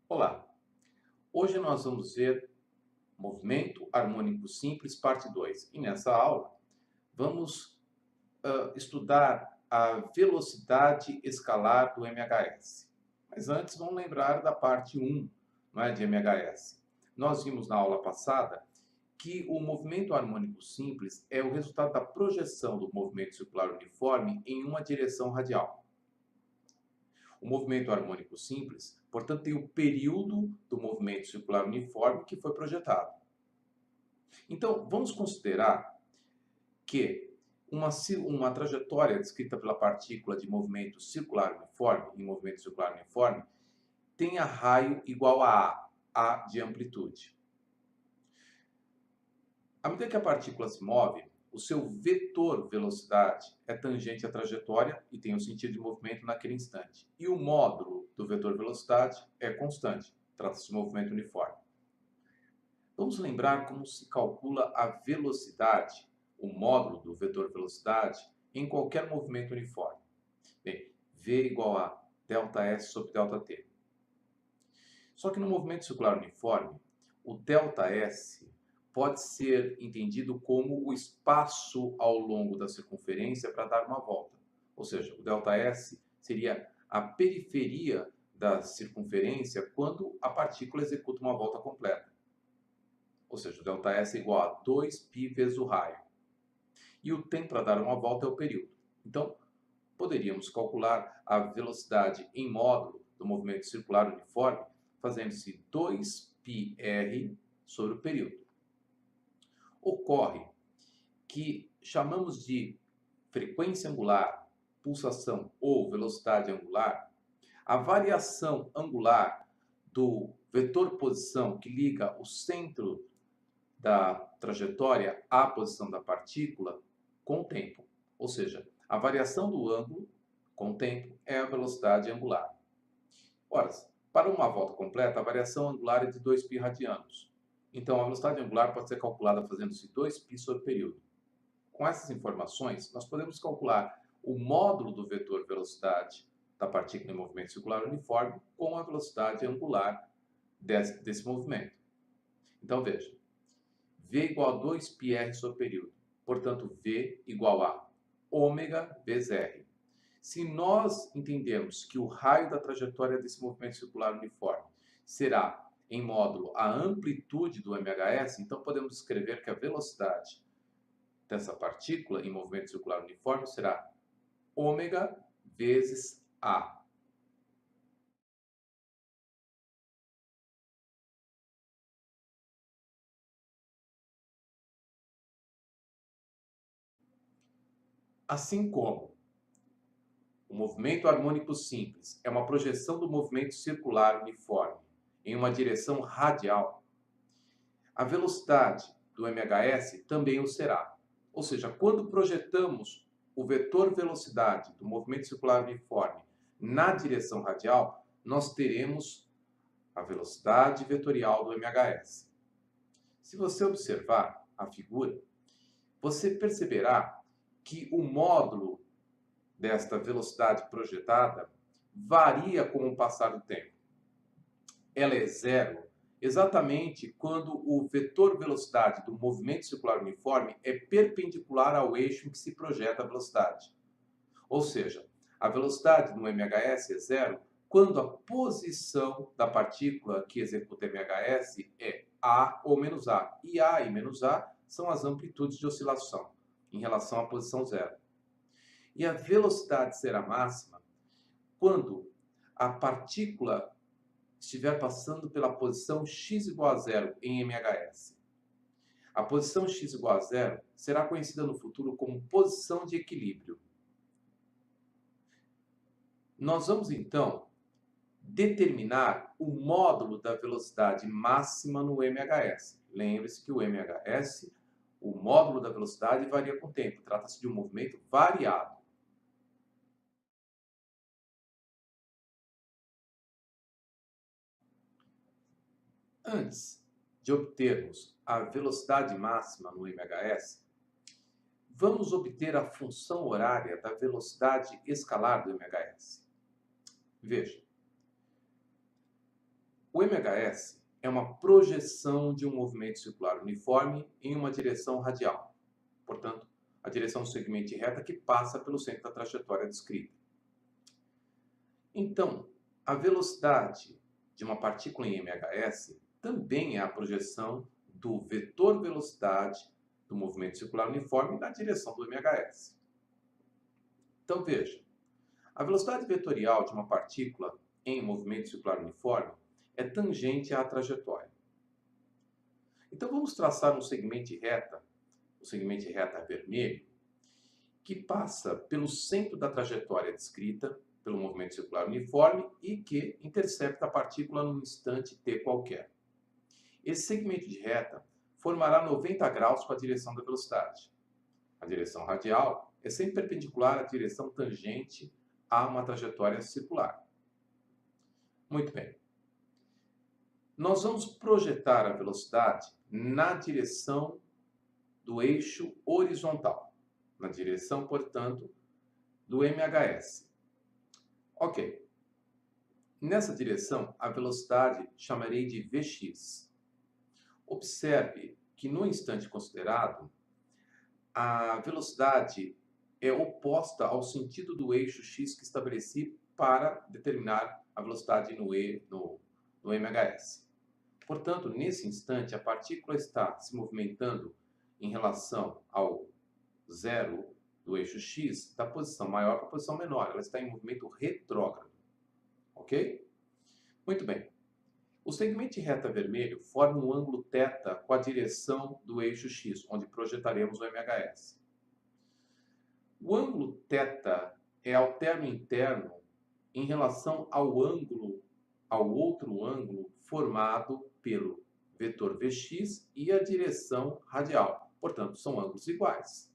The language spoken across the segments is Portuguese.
Olá, hoje nós vamos ver movimento harmônico simples, parte 2. E nessa aula vamos estudar a velocidade escalar do MHS. Mas antes vamos lembrar da parte 1, não é, de MHS. Nós vimos na aula passada que o movimento harmônico simples é o resultado da projeção do movimento circular uniforme em uma direção radial. O movimento harmônico simples, portanto, tem o período do movimento circular uniforme que foi projetado. Então, vamos considerar que uma trajetória descrita pela partícula de movimento circular uniforme, em movimento circular uniforme, tenha raio igual a A de amplitude. À medida que a partícula se move, o seu vetor velocidade é tangente à trajetória e tem o sentido de movimento naquele instante. E o módulo do vetor velocidade é constante, trata-se de movimento uniforme. Vamos lembrar como se calcula a velocidade, o módulo do vetor velocidade, em qualquer movimento uniforme. Bem, V igual a ΔS sobre ΔT. Só que no movimento circular uniforme, o ΔS pode ser entendido como o espaço ao longo da circunferência para dar uma volta. Ou seja, o ΔS seria a periferia da circunferência quando a partícula executa uma volta completa. Ou seja, o ΔS é igual a 2π vezes o raio. E o tempo para dar uma volta é o período. Então, poderíamos calcular a velocidade em módulo do movimento circular uniforme fazendo-se 2πr sobre o período. Ocorre que chamamos de frequência angular, pulsação ou velocidade angular a variação angular do vetor posição que liga o centro da trajetória à posição da partícula com o tempo. Ou seja, a variação do ângulo com o tempo é a velocidade angular. Ora, para uma volta completa, a variação angular é de 2π radianos. Então, a velocidade angular pode ser calculada fazendo-se 2π sobre o período. Com essas informações, nós podemos calcular o módulo do vetor velocidade da partícula em movimento circular uniforme com a velocidade angular desse movimento. Então, veja. V igual a 2πr sobre período. Portanto, V igual a ômega vezes R. Se nós entendermos que o raio da trajetória desse movimento circular uniforme será, em módulo, a amplitude do MHS, então podemos escrever que a velocidade dessa partícula em movimento circular uniforme será ômega vezes A. Assim como o movimento harmônico simples é uma projeção do movimento circular uniforme em uma direção radial, a velocidade do MHS também o será. Ou seja, quando projetamos o vetor velocidade do movimento circular uniforme na direção radial, nós teremos a velocidade vetorial do MHS. Se você observar a figura, você perceberá que o módulo desta velocidade projetada varia com o passar do tempo. Ela é zero exatamente quando o vetor velocidade do movimento circular uniforme é perpendicular ao eixo em que se projeta a velocidade. Ou seja, a velocidade no MHS é zero quando a posição da partícula que executa MHS é A ou menos A. E A e menos A são as amplitudes de oscilação em relação à posição zero. E a velocidade será máxima quando a partícula estiver passando pela posição x igual a zero em MHS. A posição x igual a zero será conhecida no futuro como posição de equilíbrio. Nós vamos, então, determinar o módulo da velocidade máxima no MHS. Lembre-se que o MHS, o módulo da velocidade, varia com o tempo. Trata-se de um movimento variado. Antes de obtermos a velocidade máxima no MHS, vamos obter a função horária da velocidade escalar do MHS. Veja, O MHS é uma projeção de um movimento circular uniforme em uma direção radial. Portanto, a direção segmente reta que passa pelo centro da trajetória descrita. Então, a velocidade de uma partícula em MHS também é a projeção do vetor velocidade do movimento circular uniforme na direção do MHS. Então, veja, a velocidade vetorial de uma partícula em movimento circular uniforme é tangente à trajetória. Então, vamos traçar um segmento reta, o segmento reta vermelho, que passa pelo centro da trajetória descrita pelo movimento circular uniforme e que intercepta a partícula num instante t qualquer. Esse segmento de reta formará 90 graus com a direção da velocidade. A direção radial é sempre perpendicular à direção tangente a uma trajetória circular. Muito bem. Nós vamos projetar a velocidade na direção do eixo horizontal, na direção, portanto, do MHS. Ok. Nessa direção, a velocidade chamarei de Vx. Observe que no instante considerado, a velocidade é oposta ao sentido do eixo x que estabeleci para determinar a velocidade no MHS. Portanto, nesse instante, a partícula está se movimentando em relação ao zero do eixo x, da posição maior para a posição menor. Ela está em movimento retrógrado. Ok? Muito bem. O segmento de reta vermelho forma um ângulo θ com a direção do eixo x, onde projetaremos o MHS. O ângulo θ é alterno interno em relação ao outro ângulo formado pelo vetor Vx e a direção radial. Portanto, são ângulos iguais.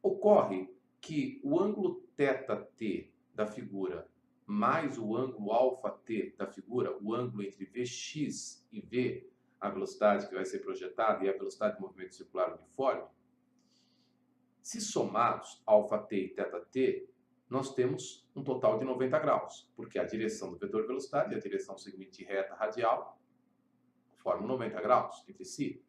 Ocorre que o ângulo θt da figura mais o ângulo αt da figura, o ângulo entre Vx e V, a velocidade que vai ser projetada e a velocidade do movimento circular uniforme, se somados αt e θt, nós temos um total de 90 graus, porque a direção do vetor velocidade e a direção segmento de reta radial formam 90 graus entre si.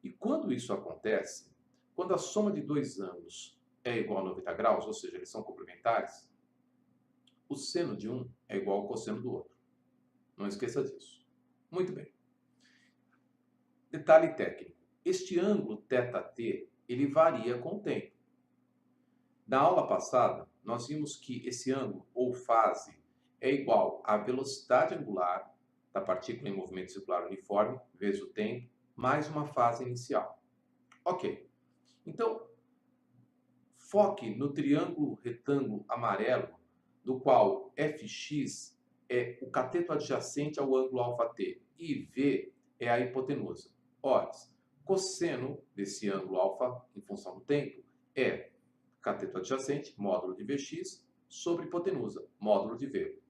E quando isso acontece, quando a soma de dois ângulos é igual a 90 graus, ou seja, eles são complementares, o seno de um é igual ao cosseno do outro. Não esqueça disso. Muito bem. Detalhe técnico. Este ângulo θt, ele varia com o tempo. Na aula passada, nós vimos que esse ângulo, ou fase, é igual à velocidade angular da partícula em movimento circular uniforme, vezes o tempo, mais uma fase inicial. Ok. Então, foque no triângulo retângulo amarelo, do qual Fx é o cateto adjacente ao ângulo αt e V é a hipotenusa. Ora, cosseno desse ângulo alfa em função do tempo é cateto adjacente, módulo de Vx, sobre hipotenusa, módulo de V.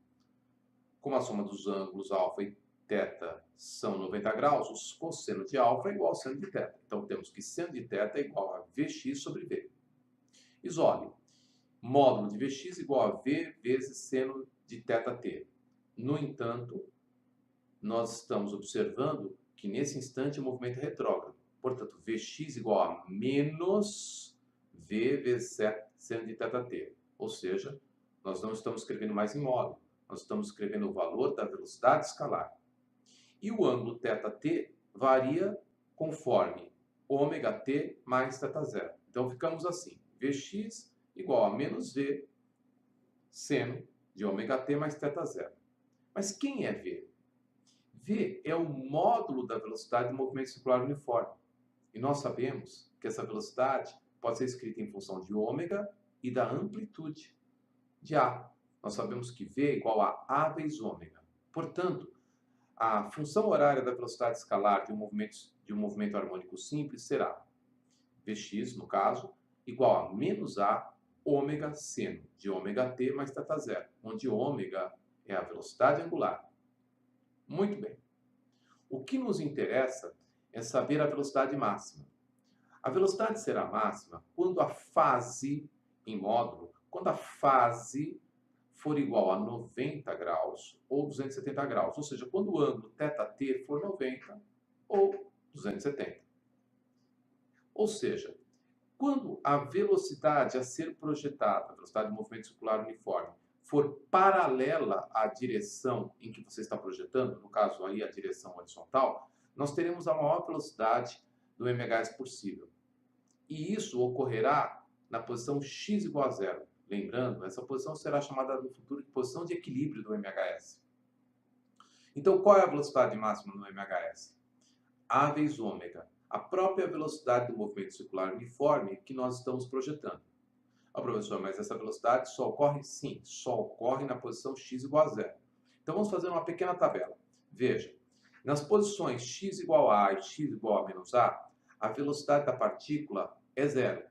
Como a soma dos ângulos alfa e θ são 90 graus, o cosseno de alfa é igual ao seno de θ. Então, temos que seno de θ é igual a Vx sobre V. Isole. Módulo de Vx igual a V vezes seno de θt. No entanto, nós estamos observando que nesse instante o movimento é retrógrado. Portanto, Vx igual a menos V vezes seno de θt. Ou seja, nós não estamos escrevendo mais em módulo. Nós estamos escrevendo o valor da velocidade escalar. E o ângulo θt varia conforme ômega-t mais θ0. Então, ficamos assim. Vx igual a menos V seno de ômega-t mais θ0. Mas quem é V? V é o módulo da velocidade do movimento circular uniforme. E nós sabemos que essa velocidade pode ser escrita em função de ômega e da amplitude de A. Nós sabemos que V é igual a A vezes ômega. Portanto, a função horária da velocidade escalar de um movimento harmônico simples será Vx, no caso, igual a menos A ômega seno de ômega-t mais θ0, onde ômega é a velocidade angular. Muito bem. O que nos interessa é saber a velocidade máxima. A velocidade será máxima quando a fase, em módulo, quando a fase for igual a 90 graus ou 270 graus. Ou seja, quando o ângulo θt for 90 ou 270. Ou seja, quando a velocidade a ser projetada, a velocidade de movimento circular uniforme, for paralela à direção em que você está projetando, no caso aí a direção horizontal, nós teremos a maior velocidade do MHS possível. E isso ocorrerá na posição x igual a zero. Lembrando, essa posição será chamada no futuro de posição de equilíbrio do MHS. Então, qual é a velocidade máxima no MHS? A vezes ômega, a própria velocidade do movimento circular uniforme que nós estamos projetando. Ah, professor, mas essa velocidade só ocorre? Sim, só ocorre na posição x igual a zero. Então vamos fazer uma pequena tabela. Veja, nas posições x igual a e x igual a menos a velocidade da partícula é zero.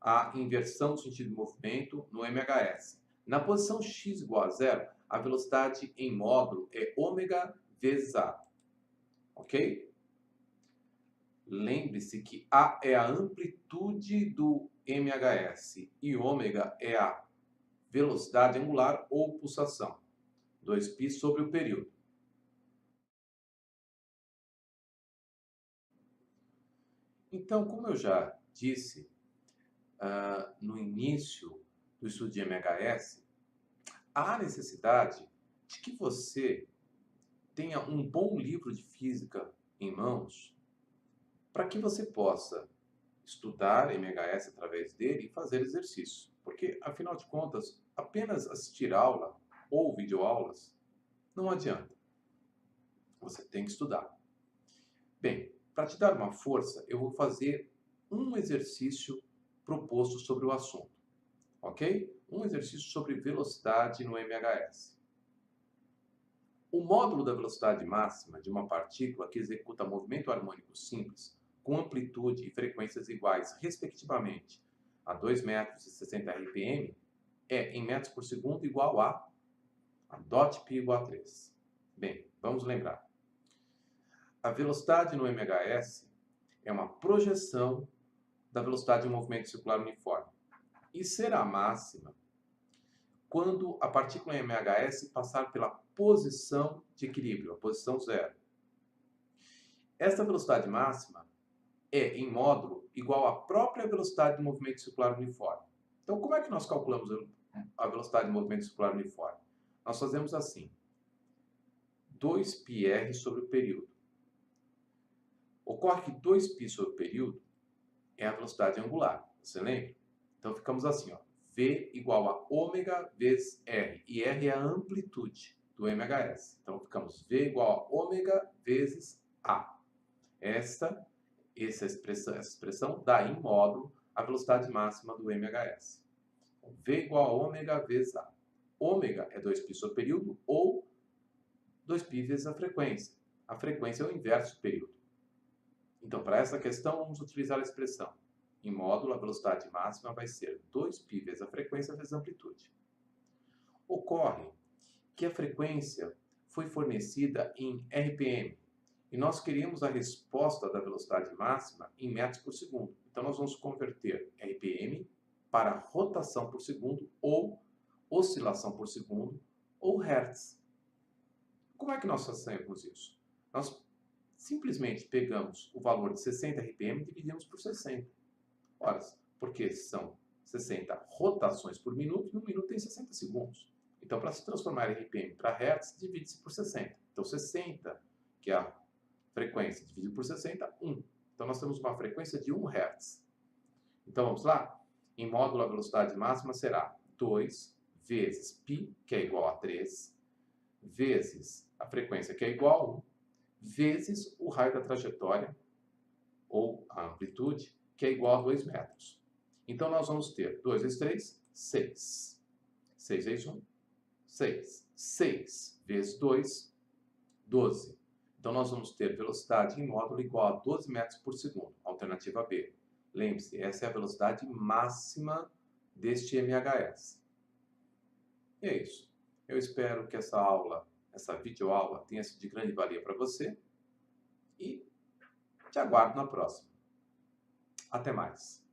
A inversão do sentido de movimento no MHS. Na posição x igual a zero, a velocidade em módulo é ômega vezes a. Ok? Lembre-se que A é a amplitude do MHS e ômega é a velocidade angular ou pulsação. 2π sobre o período. Então, como eu já disse no início do estudo de MHS, há necessidade de que você tenha um bom livro de física em mãos para que você possa estudar MHS através dele e fazer exercício. Porque, afinal de contas, apenas assistir aula ou videoaulas não adianta. Você tem que estudar. Bem, para te dar uma força, eu vou fazer um exercício proposto sobre o assunto. Ok? Um exercício sobre velocidade no MHS. O módulo da velocidade máxima de uma partícula que executa movimento harmônico simples com amplitude e frequências iguais, respectivamente, a 2 metros e 60 RPM, é em metros por segundo igual a dot π igual a 3. Bem, vamos lembrar. A velocidade no MHS é uma projeção da velocidade de um movimento circular uniforme e será máxima quando a partícula em MHS passar pela posição de equilíbrio, a posição zero. Esta velocidade máxima é, em módulo, igual à própria velocidade do movimento circular uniforme. Então, como é que nós calculamos a velocidade do movimento circular uniforme? Nós fazemos assim, 2πr sobre o período. Ocorre que 2π sobre o período é a velocidade angular, você lembra? Então, ficamos assim, ó, V igual a ômega vezes R, e R é a amplitude do MHS. Então, ficamos V igual a ômega vezes A. Essa expressão dá em módulo a velocidade máxima do MHS. V igual a ômega vezes A. Ômega é 2π sobre o período ou 2π vezes a frequência. A frequência é o inverso do período. Então, para essa questão, vamos utilizar a expressão. Em módulo, a velocidade máxima vai ser 2π vezes a frequência vezes a amplitude. Ocorre que a frequência foi fornecida em RPM, e nós queríamos a resposta da velocidade máxima em metros por segundo. Então, nós vamos converter RPM para rotação por segundo, ou oscilação por segundo, ou Hertz. Como é que nós fazemos isso? Nós simplesmente pegamos o valor de 60 RPM e dividimos por 60. Ora, porque são 60 rotações por minuto, e um minuto tem 60 segundos. Então, para se transformar RPM para Hertz, divide-se por 60. Então, 60, que é a frequência dividido por 60, 1. Então, nós temos uma frequência de 1 Hz. Então, vamos lá? Em módulo, a velocidade máxima será 2 vezes π, que é igual a 3, vezes a frequência, que é igual a 1, vezes o raio da trajetória, ou a amplitude, que é igual a 2 metros. Então, nós vamos ter 2 vezes 3, 6. 6 vezes 1, 6. 6 vezes 2, 12. Então, nós vamos ter velocidade em módulo igual a 12 metros por segundo, alternativa B. Lembre-se, essa é a velocidade máxima deste MHS. E é isso. Eu espero que essa aula, essa videoaula, tenha sido de grande valia para você e te aguardo na próxima. Até mais.